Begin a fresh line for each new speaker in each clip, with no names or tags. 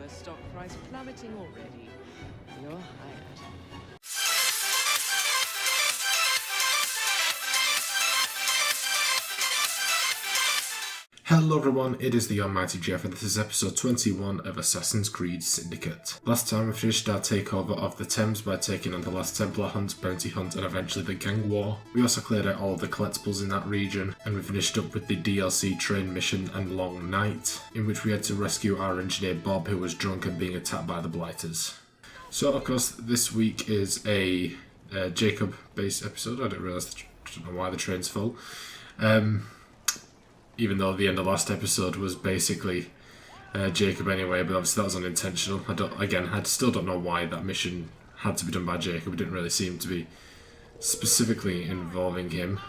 the stock price plummeting already. You're hired.
Hello everyone, it is the Almighty Jeff and this is episode 21 of Assassin's Creed Syndicate. Last time we finished our takeover of the Thames by taking on the last Templar hunt, bounty hunt and eventually the gang war. We also cleared out all of the collectibles in that region and we finished up with the DLC train mission and Long Night, in which we had to rescue our engineer Bob, who was drunk and being attacked by the Blighters. So of course this week is a Jacob based episode. I don't know why the train's full. Even though the end of last episode was basically Jacob anyway, but obviously that was unintentional. I still don't know why that mission had to be done by Jacob. It didn't really seem to be specifically involving him.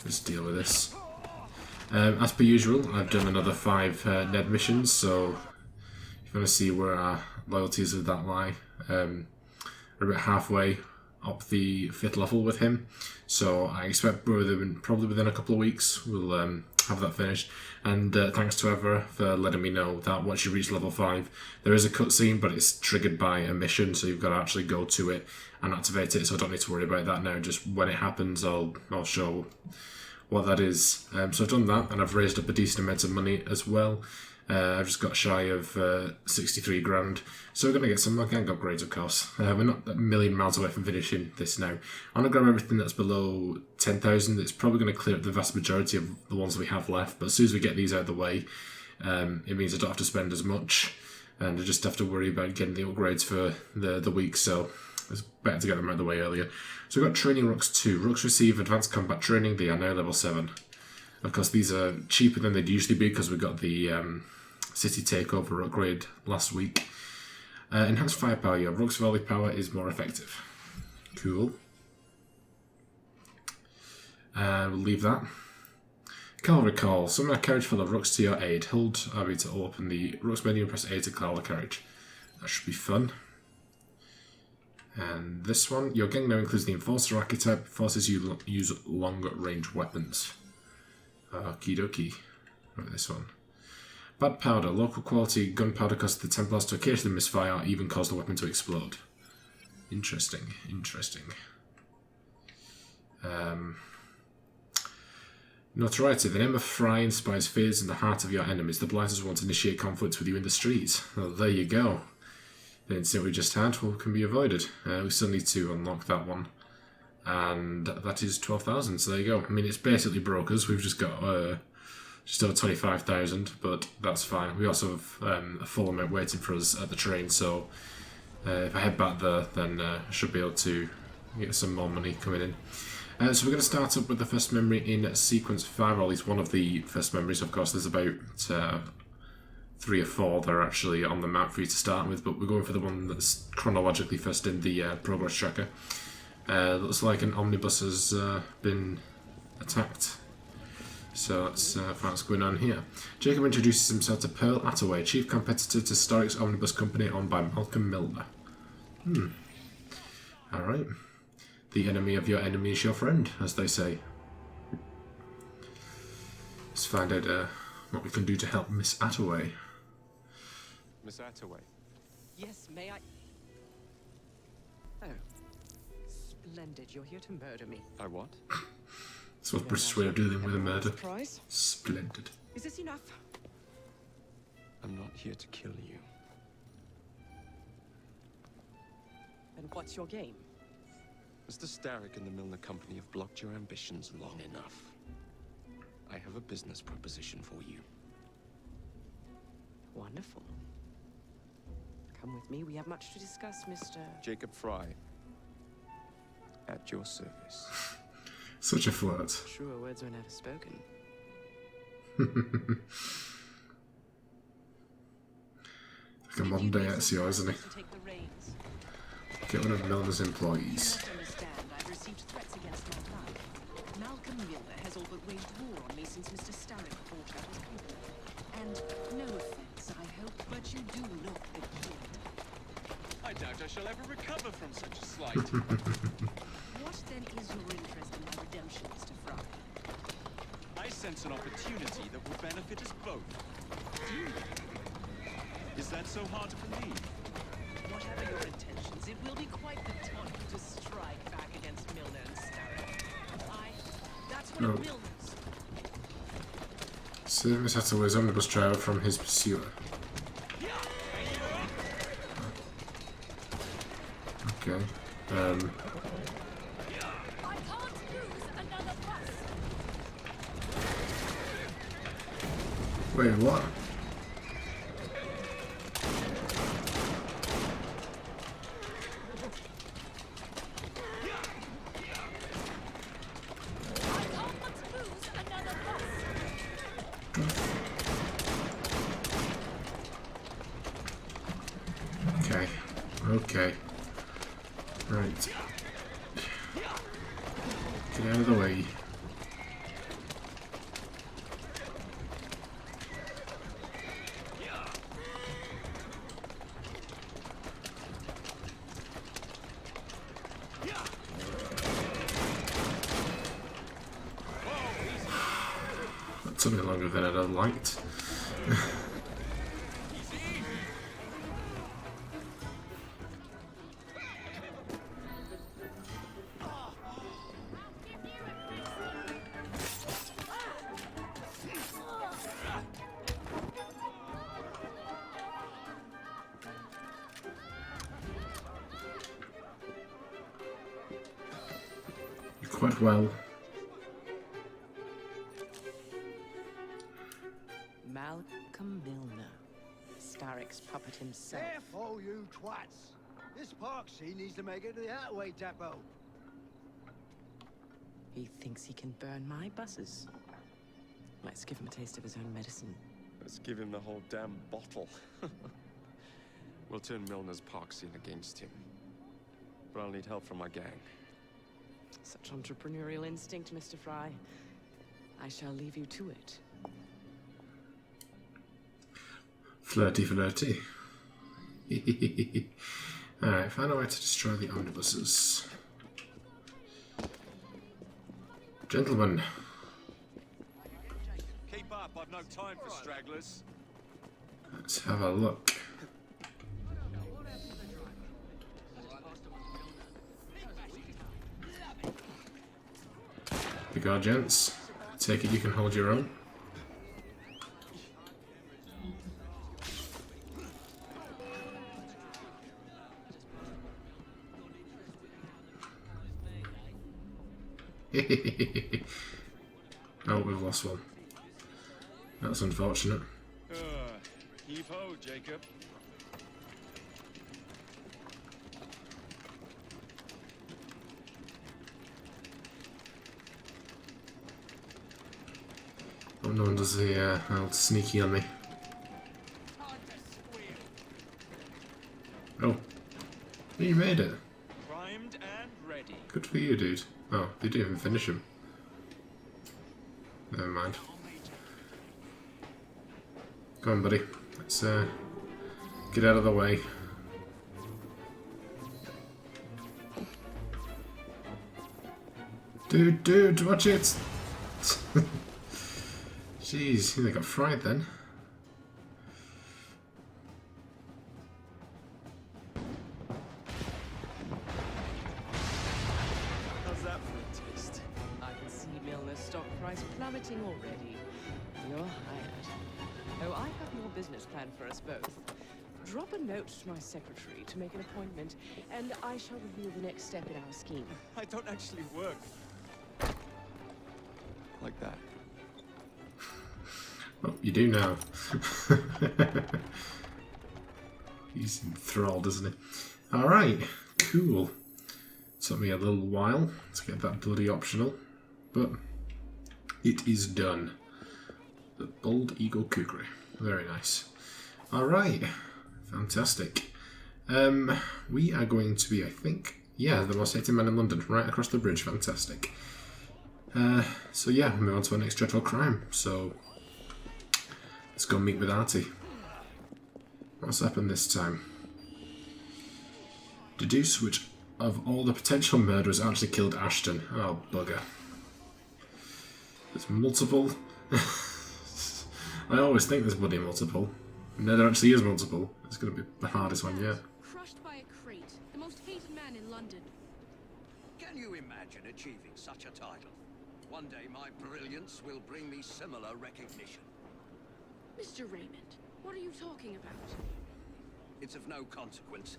Let's deal with this. As per usual, I've done another 5 Ned missions, so if you want to see where our loyalties of that lie, we're about halfway up the 5th level with him, so I expect probably within a couple of weeks we'll have that finished. And thanks to Ever for letting me know that once you reach level 5 there is a cutscene, but it's triggered by a mission, so you've got to actually go to it and activate it, so I don't need to worry about that now. Just when it happens I'll show what that is. So I've done that and I've raised up a decent amount of money as well. I've just got shy of 63 grand, so we're going to get some more gang upgrades of course. We're not a million miles away from finishing this now. I'm going to grab everything that's below 10,000. It's probably going to clear up the vast majority of the ones we have left, but as soon as we get these out of the way, it means I don't have to spend as much and I just have to worry about getting the upgrades for the week, so it's better to get them out of the way earlier. So we've got training rooks 2. Rooks receive advanced combat training. They are now level 7. Of course these are cheaper than they'd usually be because we got the city takeover upgrade last week. Enhanced firepower. Your Rook's volley power is more effective. Cool. We'll leave that. Cavalry call. Summon a carriage full of Rooks to your aid. Hold RB to open the Rooks menu and press A to call the carriage. That should be fun. And this one. Your gang now includes the Enforcer archetype. Forces you use long range weapons. Okie dokie. Right, this one. Bad powder. Local quality gunpowder causes the Templars to occasionally misfire or even cause the weapon to explode. Interesting. Notoriety. The name of Fry inspires fears in the heart of your enemies. The Blighters want to initiate conflicts with you in the streets. Well, there you go. The incident we just had can be avoided. We still need to unlock that one. And that is 12,000, so there you go. I mean, it's basically brokers. We've just got just over 25,000, but that's fine. We also have a full amount waiting for us at the train, so if I head back there, then I should be able to get some more money coming in. So we're going to start up with the first memory in sequence 5, or at least one of the first memories. Of course, there's about 3 or 4 that are actually on the map for you to start with, but we're going for the one that's chronologically first in the progress tracker. Looks like an omnibus has been attacked. So let's find what's going on here. Jacob introduces himself to Pearl Attaway, chief competitor to Starrick's omnibus company owned by Malcolm Milner. Alright. The enemy of your enemy is your friend, as they say. Let's find out what we can do to help Miss Attaway.
Miss Attaway.
Yes, may I? Oh. Splendid. You're here to murder me.
I what?
That's what British way of dealing with a murder.
Surprise?
Splendid.
Is this enough?
I'm not here to kill you.
And what's your game?
Mr. Starrick and the Milner Company have blocked your ambitions long enough. I have a business proposition for you.
Wonderful. Come with me. We have much to discuss, Mr.
Jacob Fry. At your service.
Such a flirt.
Truer words were never spoken.
Like a Monday Ezio, isn't he? Get one of Milner's employees.
I've received threats against my life. Malcolm Milner has all but waged war on me since Mr. Starrick bought out his company. And no offense, I hope, but you do look peculiar.
I doubt I shall ever recover from such a slight.
What then is your interest in my redemption, Mr. Fry?
I sense an opportunity that will benefit us both. Is that so hard to believe?
Whatever your intentions, it will be quite the taunt to strike back against Milner and Starrick. That's one of Milner's.
Save Miss Attaway's omnibus driver from his pursuer. Okay.
I can't lose another bus.
Wait, what?
I can't lose another bus.
Okay. Okay. Right. Get out of the way. That took me longer than I'd have liked. Quite well.
Malcolm Milner, Starrick's puppet himself.
Careful, you twats! This park scene needs to make it to the Attaway depot.
He thinks he can burn my buses. Let's give him a taste of his own medicine.
Let's give him the whole damn bottle. We'll turn Milner's park scene against him. But I'll need help from my gang.
Such entrepreneurial instinct, Mr. Fry. I shall leave you to it.
Flirty, flirty. Alright, find a way to destroy the omnibuses. Gentlemen.
Keep up, I've no time for stragglers.
Let's have a look. You go, gents. Take it you can hold your own. Oh, we've lost one. That's unfortunate.
Heave ho, Jacob.
Oh, no one does the old sneaky on me. Oh, you made it.
Primed and ready.
Good for you, dude. Oh, they didn't even finish him. Never mind. Come on, buddy. Let's get out of the way. Dude, watch it! Jeez, they got fried then.
How's that for a taste? I can see Milner's stock price plummeting already. You're hired. Oh, I have more business planned for us both. Drop a note to my secretary to make an appointment, and I shall reveal the next step in our scheme.
I don't actually work
Like that.
Oh, you do now. He's enthralled, isn't he? Alright, cool. Took me a little while to get that bloody optional, but it is done. The Bald Eagle Kukri. Very nice. Alright, fantastic. We are going to be, I think, yeah, the most hated man in London, right across the bridge. Fantastic. So yeah, we'll move on to our next dreadful crime. So let's go meet with Artie. What's happened this time? Deduce which of all the potential murderers actually killed Ashton. Oh, bugger. There's multiple. I always think there's bloody multiple. No, there actually is multiple. It's going to be the hardest one yet.
Crushed by a crate, the most hated man in London.
Can you imagine achieving such a title? One day my brilliance will bring me similar recognition.
Mr. Raymond, what are you talking about?
It's of no consequence.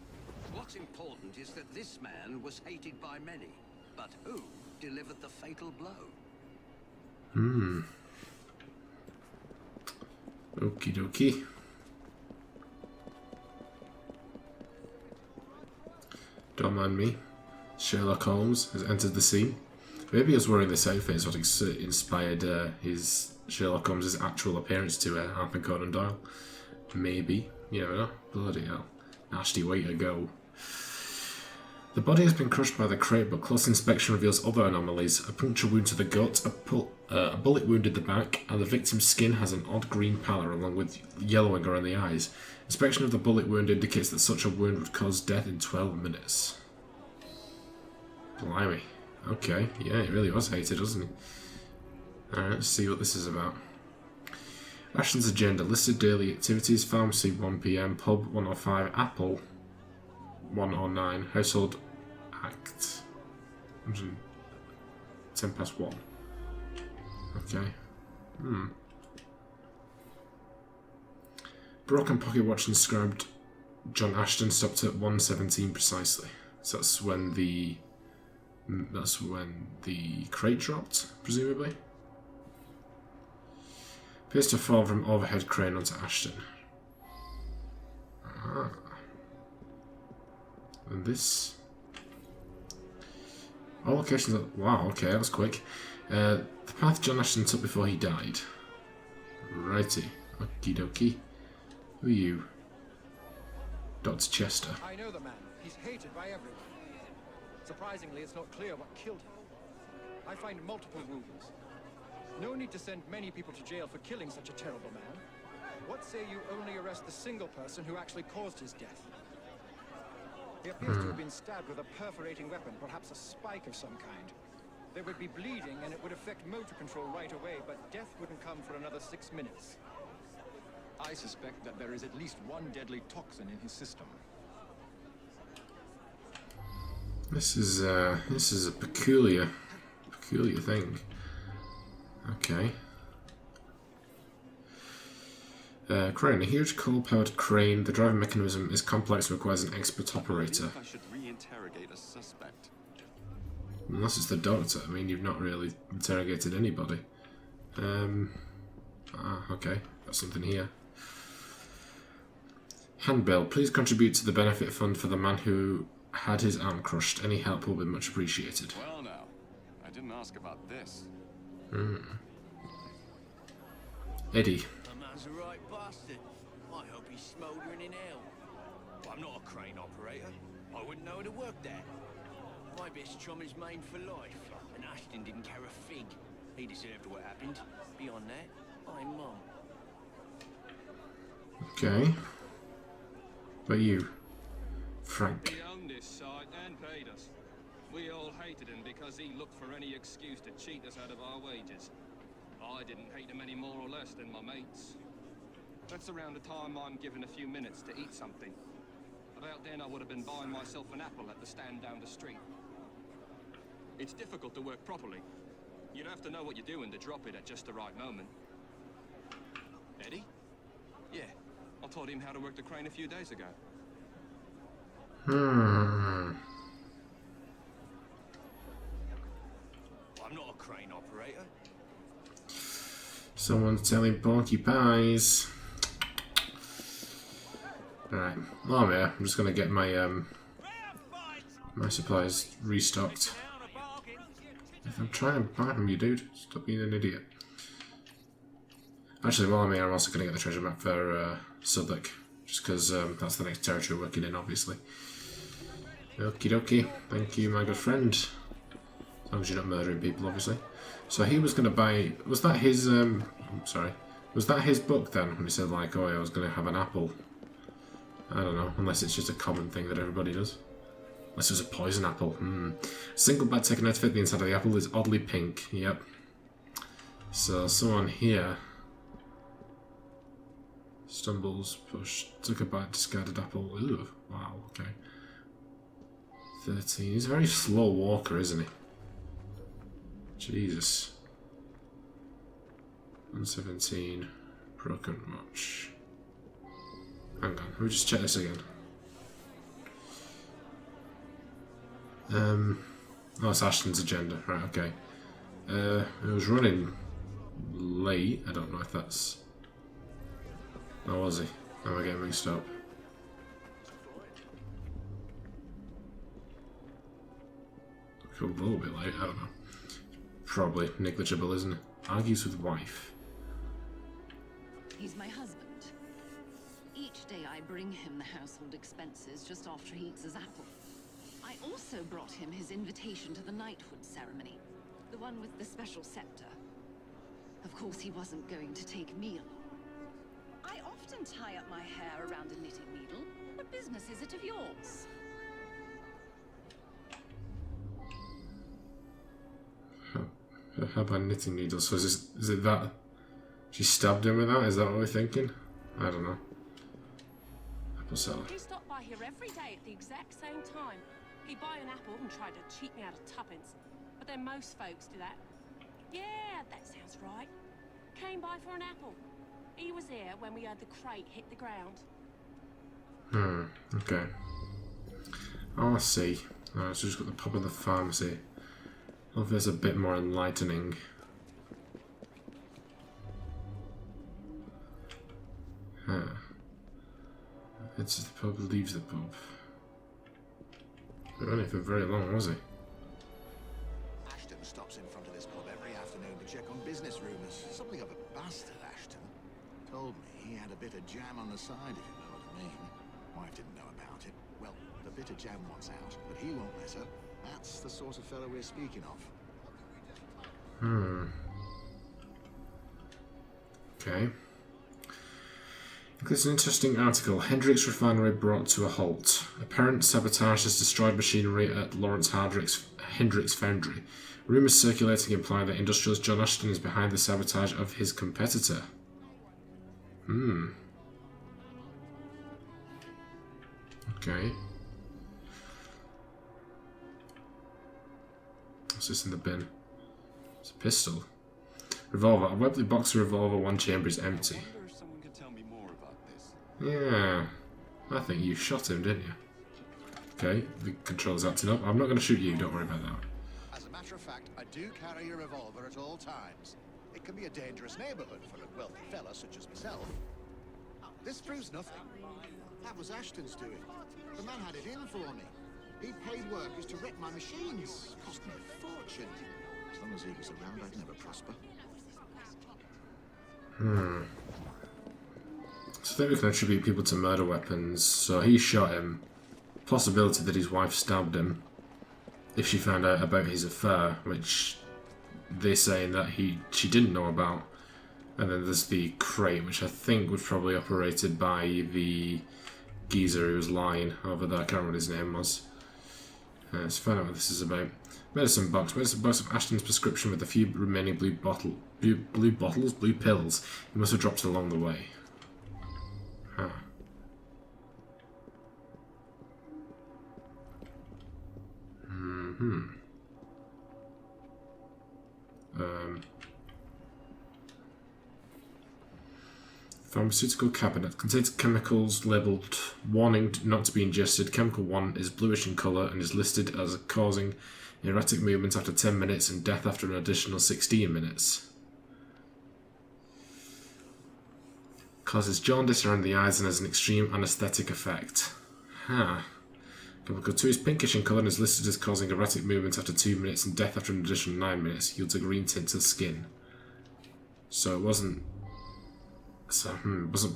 What's important is that this man was hated by many. But who delivered the fatal blow?
Okie dokie. Don't mind me. Sherlock Holmes has entered the scene. Maybe he was wearing this outfit is what inspired his Sherlock Holmes' actual appearance to Arthur Conan Doyle. Maybe. You never know. Bloody hell. Nasty way to go. The body has been crushed by the crate, but close inspection reveals other anomalies. A puncture wound to the gut, a bullet wounded the back, and the victim's skin has an odd green pallor along with yellowing around the eyes. Inspection of the bullet wound indicates that such a wound would cause death in 12 minutes. Blimey. Okay, yeah, he really was hated, wasn't he? Alright, let's see what this is about. Ashton's agenda. Listed daily activities. Pharmacy 1 PM, pub 105, Apple 109, Household Act 1:10 Okay. Broken pocket watch inscribed John Ashton stopped at 1:17 precisely. So that's when the crate dropped, presumably. Appears to fall from overhead crane onto Ashton. And this... all locations are... wow, okay, that was quick. The path John Ashton took before he died. Righty. Okie dokie. Who are you? Dr. Chester.
I know the man. He's hated by everyone. Surprisingly, it's not clear what killed him. I find multiple wounds. No need to send many people to jail for killing such a terrible man. What say you only arrest the single person who actually caused his death? He appears to have been stabbed with a perforating weapon, perhaps a spike of some kind. There would be bleeding and it would affect motor control right away, but death wouldn't come for another 6 minutes.
I suspect that there is at least one deadly toxin in his system.
This is a peculiar thing. Okay. Crane. A huge coal-powered crane. The driving mechanism is complex and requires an expert operator.
I should re-interrogate a suspect.
Unless it's the doctor. I mean, you've not really interrogated anybody. Okay. Got something here. Handbill. Please contribute to the benefit fund for the man who had his arm crushed. Any help will be much appreciated.
Well now, I didn't ask about this.
Eddie.
The man's a right bastard. I hope he's smouldering in hell. I'm not a crane operator. I wouldn't know how to work there. My best chum is maimed for life, and Ashton didn't care a fig. He deserved what happened. Beyond that, I'm mum.
Okay. But you, Frank.
He owned this site and paid us. We all hated him because he looked for any excuse to cheat us out of our wages. I didn't hate him any more or less than my mates. That's around the time I'm given a few minutes to eat something. About then I would have been buying myself an apple at the stand down the street. It's difficult to work properly. You'd have to know what you're doing to drop it at just the right moment. Eddie? Yeah, I taught him how to work the crane a few days ago.
I'm not a crane operator.
Someone's telling porky pies. Alright, well I'm here. I'm just gonna get my my supplies restocked. If I'm trying to buy from you, dude, stop being an idiot. Actually, while I'm here, I'm also gonna get the treasure map for Southwark, just because that's the next territory we're working in, obviously. Okie dokie, thank you, my good friend. As long as you're not murdering people, obviously. So he was gonna buy. Was that his? I'm sorry. Was that his book then? When he said like, "Oh, I was gonna have an apple." I don't know, unless it's just a common thing that everybody does. Unless it was a poison apple. Single bite taken out to fit the inside of the apple is oddly pink. Yep. So someone here Stumbles, push, took a bite, discarded apple. Ooh, wow, okay. 13. He's a very slow walker, isn't he? Jesus. 117. Broken watch. Hang on, let me just check this again. Oh, it's Ashton's agenda. Right, okay. It was running late. I don't know if that's... Oh, was he? Am I getting mixed up? A little bit late, I don't know. Probably negligible, isn't it? Argues with wife.
He's my husband. Each day I bring him the household expenses just after he eats his apple. I also brought him his invitation to the knighthood ceremony. The one with the special scepter. Of course he wasn't going to take me along. I often tie up my hair around a knitting needle. What business is it of yours?
How about knitting needles? So is it that she stabbed him with that? Is that what we're thinking? I don't know. Apple seller.
He stopped by here every day at the exact same time. He'd buy an apple and try to cheat me out of tuppence. But then most folks do that. Yeah, that sounds right. Came by for an apple. He was here when we heard the crate hit the ground.
Okay. Oh, I see. Alright, so just got the pub of the pharmacy. Well, there's a bit more enlightening. It's the pub, leaves the pub. Been running for very long, was he?
Ashton stops in front of this pub every afternoon to check on business rumours. Something of a bastard, Ashton. Told me he had a bit of jam on the side, if you know what I mean. Wife didn't know about it. Well, the bit of jam wants out, but he won't let her. That's the sort of fellow we're speaking of.
Okay. There's an interesting article. Hendrick's refinery brought to a halt. Apparent sabotage has destroyed machinery at Lawrence Hendrick's foundry. Rumours circulating imply that industrialist John Ashton is behind the sabotage of his competitor. Okay. What's this in the bin? It's a pistol. Revolver. A Webley box of revolver, one chamber is empty.
I wonder if someone could tell me more about this.
Yeah. I think you shot him, didn't you? Okay, the controller's acting up. I'm not going to shoot you, don't worry about that.
As a matter of fact, I do carry a revolver at all times. It can be a dangerous neighbourhood for a wealthy fella such as myself. This proves nothing. That was Ashton's doing. The man had it in for me. He paid workers to wreck my machines. Cost me a fortune. As long as he was around, I'd never prosper.
So I think we can attribute people to murder weapons. So he shot him. Possibility that his wife stabbed him. If she found out about his affair, which they're saying that she didn't know about. And then there's the crate, which I think was probably operated by the geezer who was lying over there. I can't remember what his name was. Let's find out what this is about. Medicine box of Ashton's prescription with a few remaining blue pills. He must have dropped along the way. Huh. Pharmaceutical cabinet contains chemicals labelled warning not to be ingested. Chemical 1 is bluish in colour and is listed as causing erratic movement after 10 minutes and death after an additional 16 minutes. Causes jaundice around the eyes and has an extreme anaesthetic effect. Chemical 2 is pinkish in colour and is listed as causing erratic movement after 2 minutes and death after an additional 9 minutes. Yields a green tint to the skin. So it wasn't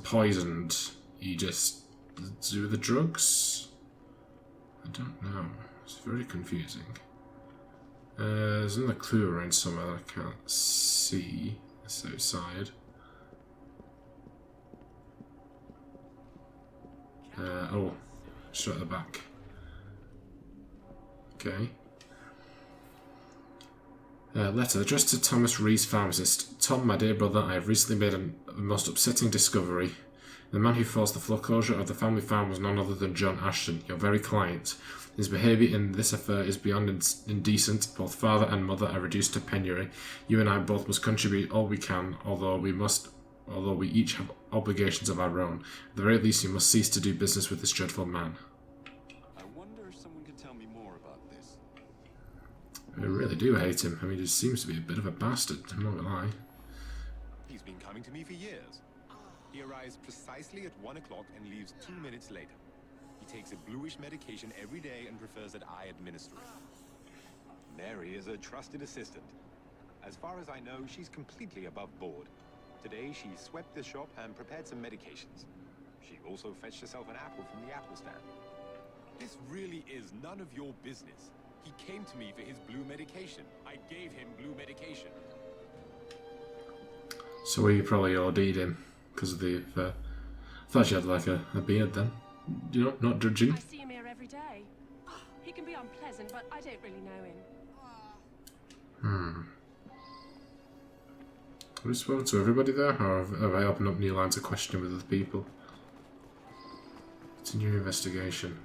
poisoned. He just do the drugs? I don't know. It's very confusing. There's another clue around somewhere that I can't see. It's outside. Oh, straight at the back. Okay. Letter addressed to Thomas Rees, pharmacist. Tom, my dear brother, I have recently made a most upsetting discovery. The man who forced the foreclosure of the family farm was none other than John Ashton, your very client. His behaviour in this affair is beyond indecent. Both father and mother are reduced to penury. You and I both must contribute all we can, although we each have obligations of our own. At the very least, you must cease to do business with this dreadful man.
I wonder if someone could tell me more about this.
I really do hate him. I mean, he seems to be a bit of a bastard, I'm not gonna lie.
He's been coming to me for years. He arrives precisely at 1 o'clock and leaves 2 minutes later. He takes a bluish medication every day and prefers that I administer it. Mary is a trusted assistant. As far as I know, she's completely above board. Today, she swept the shop and prepared some medications. She also fetched herself an apple from the apple stand. This really is none of your business. He came to me for his blue medication. I gave him blue medication.
So we probably OD'd him because of the... I thought she had like a beard then. You know, not judging.
I see him here every day. He can be unpleasant, but I don't really know him.
Have we spoken to everybody there, or have I opened up new lines of questioning with other people? Continue investigation.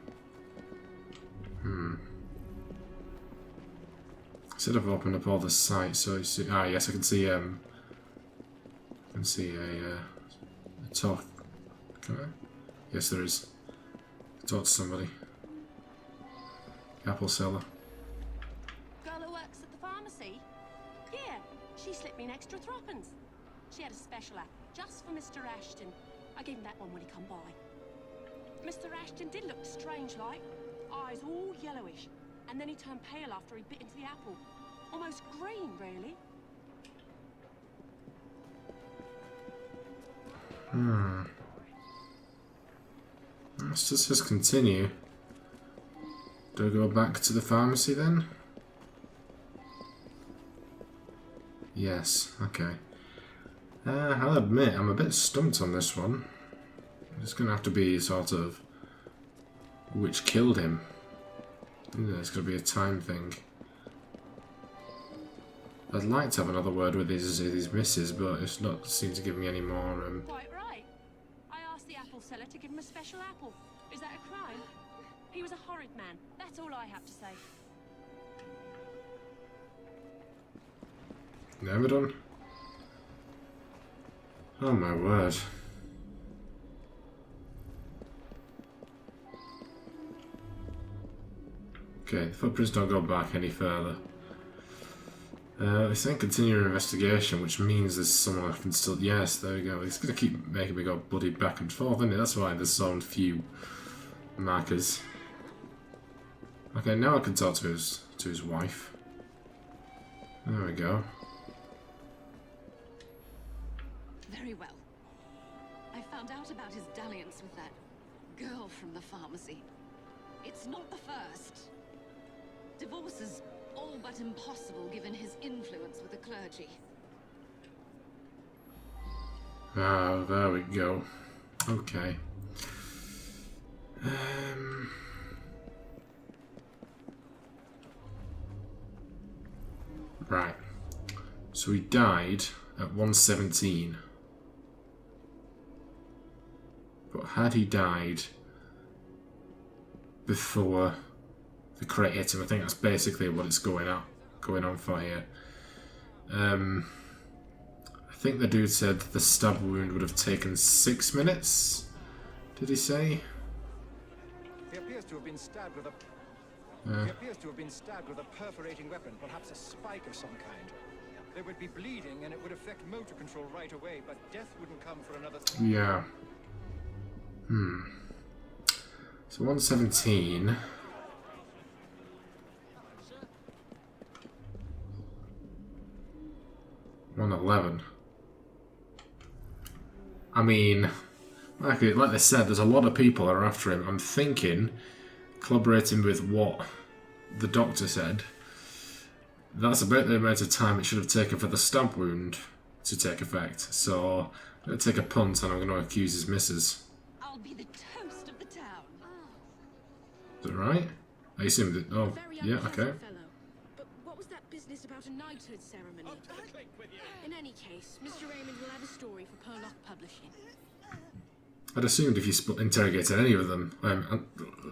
Instead of opening up all the sites, so you see, yes, I can see a talk. Can I? Yes, there is. Talk to somebody. Apple seller.
Girl who works at the pharmacy? Yeah, she slipped me an extra threepence. She had a special app just for Mr. Ashton. I gave him that one when he come by. Mr. Ashton did look strange like, eyes all yellowish, and then he turned pale after he bit into the apple. Almost green, really.
Let's just continue. Do I go back to the pharmacy then? Yes, okay. I'll admit, I'm a bit stumped on this one. It's going to have to be sort of which killed him. It's going to be a time thing. I'd like to have another word with his missus, but it's not seemed to give me any more.
Quite right. I asked the apple seller to give him a special apple. Is that a crime? He was a horrid man. That's all I have to say.
Never done. Oh my word. Okay, the footprints don't go back any further. It's saying continue your investigation, which means there's someone I can still... Yes, there we go. It's going to keep making me go bloody back and forth, isn't it? That's why there's so few markers. Okay, now I can talk to his wife. There we go.
Very well. I found out about his dalliance with that girl from the pharmacy. It's not the first. Divorce is all but impossible given his influence with the clergy.
Ah, there we go. Okay. Right. So he died at 117. But had he died before the crate hit him, I think that's basically what it's going on for here. I think the dude said the stab wound would have taken 6 minutes. Did he say?
He appears to have been stabbed with a... He appears to have been stabbed with a perforating weapon, perhaps a spike of some kind. There would be bleeding, and it would affect motor control right away, but death wouldn't come for another...
Yeah. So 117. $111. I mean, like they said, there's a lot of people that are after him. I'm thinking, collaborating with what the doctor said, that's about the amount of time it should have taken for the stab wound to take effect. So I'm going to take a punt and I'm going to accuse his missus.
I'll be the toast of the town.
Is that right? I assume that... Oh, yeah, okay.
But what was that business about a knighthood ceremony? In any case, Mr. Raymond will have a story for Perlock Publishing.
I'd assumed if you interrogated any of them,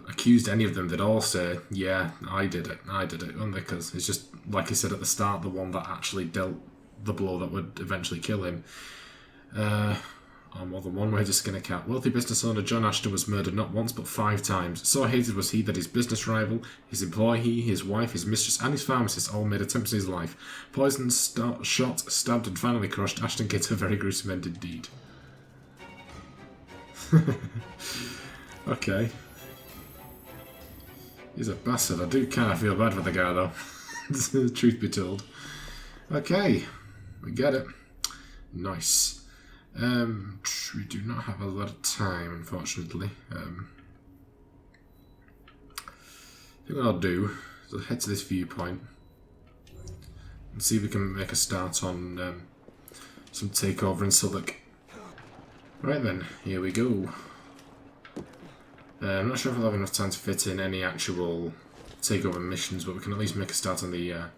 accused any of them, they'd all say, yeah, I did it, wouldn't they? Because it's just, like he said at the start, the one that actually dealt the blow that would eventually kill him. More than one way to skin a cat. Wealthy business owner John Ashton was murdered not once but 5 times. So hated was he that his business rival, his employee, his wife, his mistress and his pharmacist all made attempts in his life. Poisoned, shot, stabbed and finally crushed, Ashton gets a very gruesome end indeed. Okay. He's a bastard. I do kind of feel bad for the guy though. Truth be told. Okay. We get it. Nice. We do not have a lot of time, unfortunately. I think what I'll do is I'll head to this viewpoint and see if we can make a start on some takeover in Southwark. Right then, here we go. I'm not sure if we'll have enough time to fit in any actual takeover missions, but we can at least make a start on the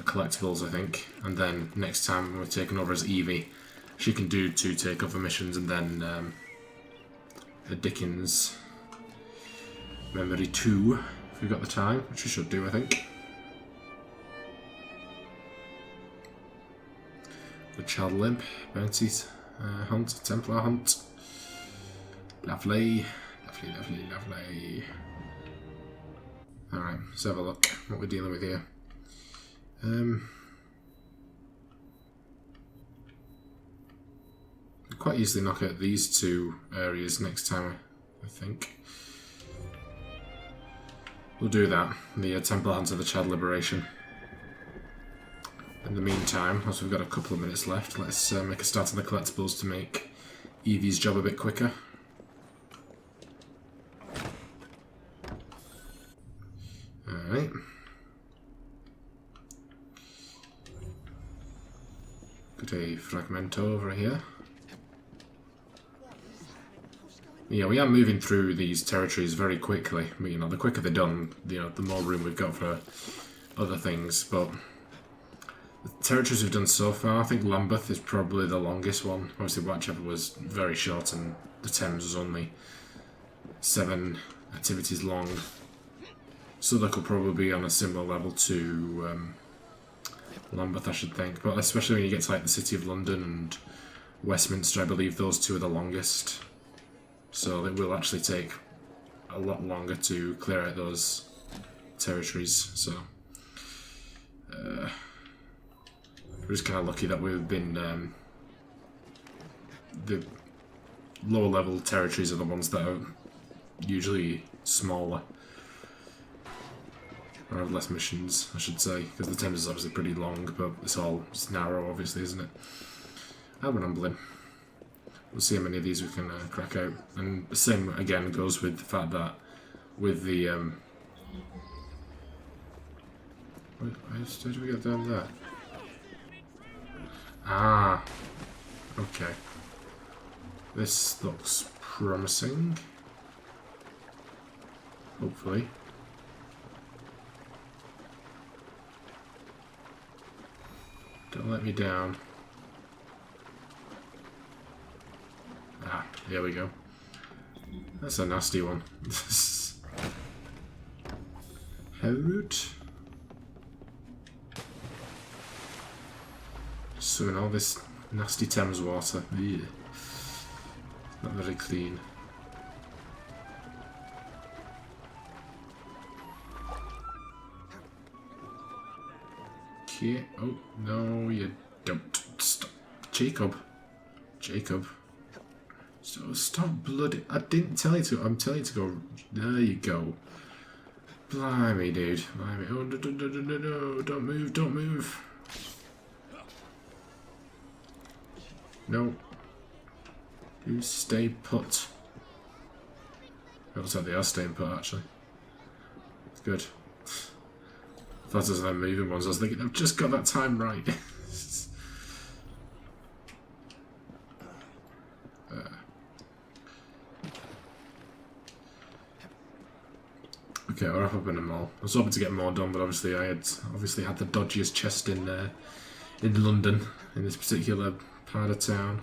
collectibles, I think. And then next time we're taking over as Evie, she can do 2 takeover missions, and then a Dickens Memory 2, if we've got the time, which we should do, I think. The Child Limp, Bounties, Hunt, Templar Hunt. Lovely, lovely, lovely, lovely. Alright, let's have a look what we're dealing with here. Quite easily knock out these 2 areas next time, I think. We'll do that, the Templar Hunt and the Child Liberation. In the meantime, as we've got a couple of minutes left, let's make a start on the collectibles to make Evie's job a bit quicker. Alright. Got a Fragmento over here. Yeah, we are moving through these territories very quickly. I mean, you know, the quicker they're done, you know, the more room we've got for other things. But the territories we've done so far, I think Lambeth is probably the longest one. Obviously, Whitechapel was very short, and the Thames was only 7 activities long. Southwark will probably be on a similar level to Lambeth, I should think. But especially when you get to like the City of London and Westminster, I believe those 2 are the longest. So it will actually take a lot longer to clear out those territories. So we're just kind of lucky that we've been the lower level territories are the ones that are usually smaller or have less missions, I should say, because the Thames is obviously pretty long, but it's narrow, obviously, isn't it? I'm rambling. We'll see how many of these we can crack out. And the same, again, goes with the fact that with the... how did we get down there? Ah, okay. This looks promising. Hopefully. Don't let me down. Ah, there we go. That's a nasty one. Root. Swimming all this nasty Thames water. Ugh. Not very clean. Okay. Oh, no, you don't. Stop. Jacob. Jacob. So stop bloody... I didn't tell you to... I'm telling you to go... There you go. Blimey, dude. Blimey. Oh, no. Don't move, don't move. No. You stay put. It looks like they are staying put, actually. Good. I thought it was them moving ones. I was thinking, I've just got that time right. Okay, we're up in the mall. I was hoping to get more done, but obviously I had the dodgiest chest in London, in this particular part of town.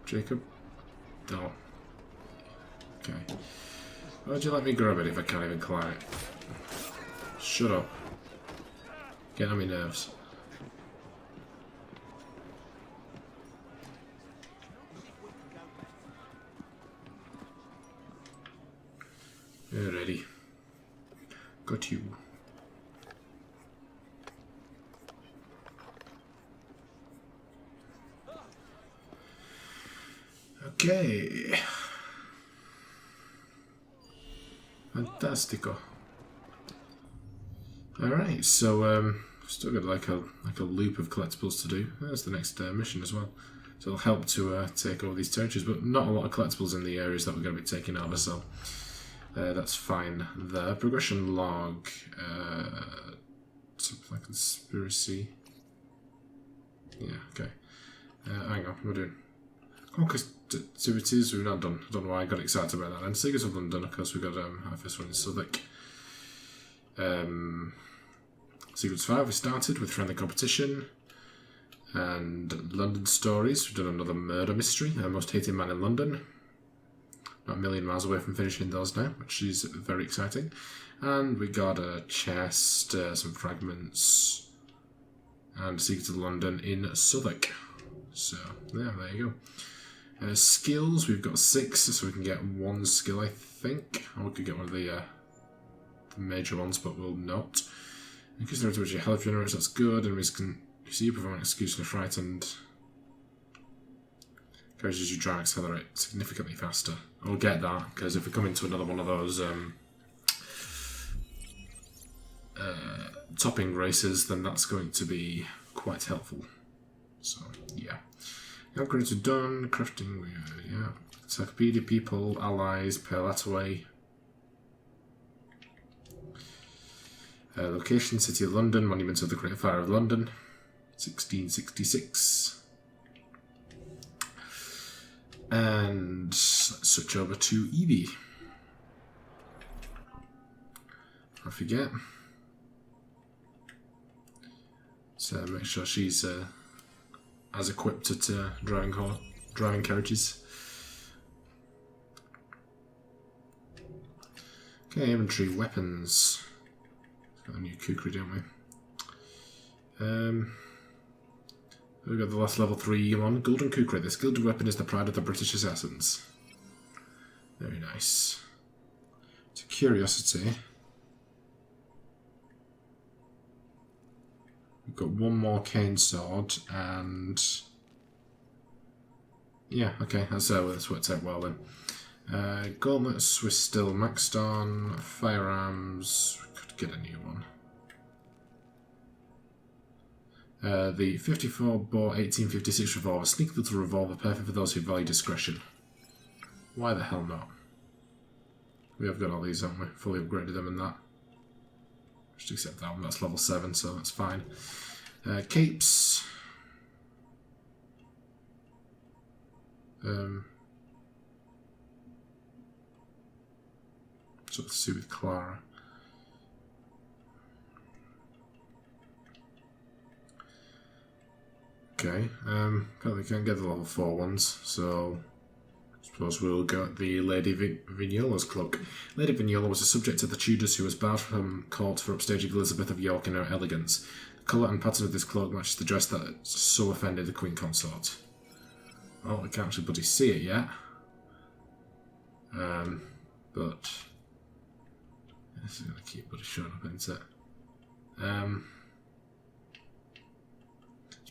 Jacob? No. Okay. Why'd you let me grab it if I can't even climb it? Shut up. Get on my nerves. You're ready. Got you. Okay. Fantastico. Alright, so still got like a loop of collectibles to do. That's the next mission as well. So it'll help to take over these territories, but not a lot of collectibles in the areas that we're going to be taking over, so that's fine there. Progression log. Something like conspiracy. Yeah, okay. Hang on, we're doing conquest activities. We've not done. I don't know why I got excited about that. And Secrets of London, of course, we got our first one in Southwark. Secrets 5, we started with friendly competition. And London Stories, we've done another murder mystery. Most hated man in London. Not a million miles away from finishing those now, which is very exciting. And we got a chest, some fragments, and Secrets of London in Southwark. So, yeah, there you go. Skills, we've got 6, so we can get 1 skill, I think. Or we could get one of the major ones, but we'll not. Increase the rate at which your health generates, that's good. Enemies can see you perform an execution of frightened. Encourages you to try and accelerate significantly faster. We'll get that, because if we come into another one of those topping races, then that's going to be quite helpful. So, yeah. Upgrades are done. Crafting, yeah. Encyclopedia, people, allies, Pearl Attaway. Location, City of London, Monument of the Great Fire of London, 1666. And let's switch over to Evie. I forget. So make sure she's as equipped at driving carriages. Okay, inventory, weapons. Got a new kukri, don't we? We've got the last level 3 one. Golden Kukri. This gilded weapon is the pride of the British assassins. Very nice. It's a curiosity. We've got 1 more cane sword and... yeah, okay, that's worked out well then. Gauntlets we're still maxed on. Firearms, we could get a new one. The 54-bore 1856 revolver, sneak little revolver, perfect for those who value discretion. Why the hell not? We have got all these, haven't we? Fully upgraded them and that. Just accept that one, that's level 7, so that's fine. Capes. Something to do with Clara. Okay, apparently can't get the level 4 ones, so I suppose we'll get the Lady Vignola's cloak. Lady Vignola was a subject of the Tudors who was barred from court for upstaging Elizabeth of York in her elegance. The colour and pattern of this cloak matches the dress that so offended the Queen Consort. Well, we can't actually bloody see it yet. But this is going to keep bloody showing up, isn't it?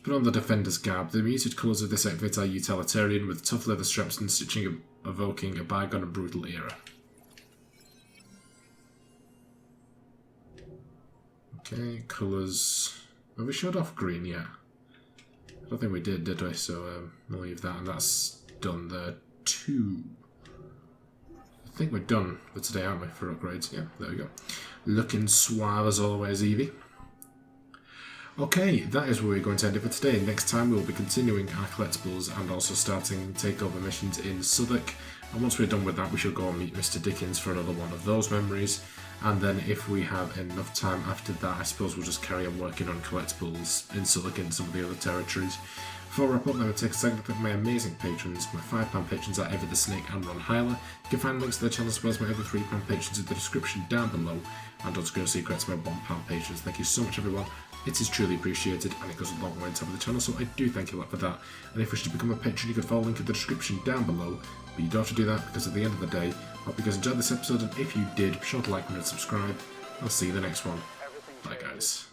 Put on the Defender's garb. The muted colours of this outfit are utilitarian, with tough leather straps and stitching evoking a bygone and brutal era. Okay, colours. Have we showed off green yet? I don't think we did we? So we'll leave that, and that's done there too. I think we're done for today, aren't we, for upgrades? Yeah, there we go. Looking suave as always, Evie. Okay, that is where we're going to end it for today. Next time we will be continuing our collectibles and also starting takeover missions in Southwark. And once we're done with that, we shall go and meet Mr. Dickens for another one of those memories. And then if we have enough time after that, I suppose we'll just carry on working on collectibles in Southwark and some of the other territories. Before I wrap up, I'm going to take a second to thank my amazing patrons. My £5 patrons are Ever the Snake and Ron Hyler. You can find links to their channels as well as my other £3 patrons in the description down below. And on Screen Secrets, my £1 patrons. Thank you so much, everyone. It is truly appreciated, and it goes a long way on top of the channel, so I do thank you a lot for that. And if you wish to become a patron, you can follow the link in the description down below. But you don't have to do that, because at the end of the day, I hope you guys enjoyed this episode, and if you did, be sure to like, comment, and subscribe. I'll see you in the next one. Bye, guys.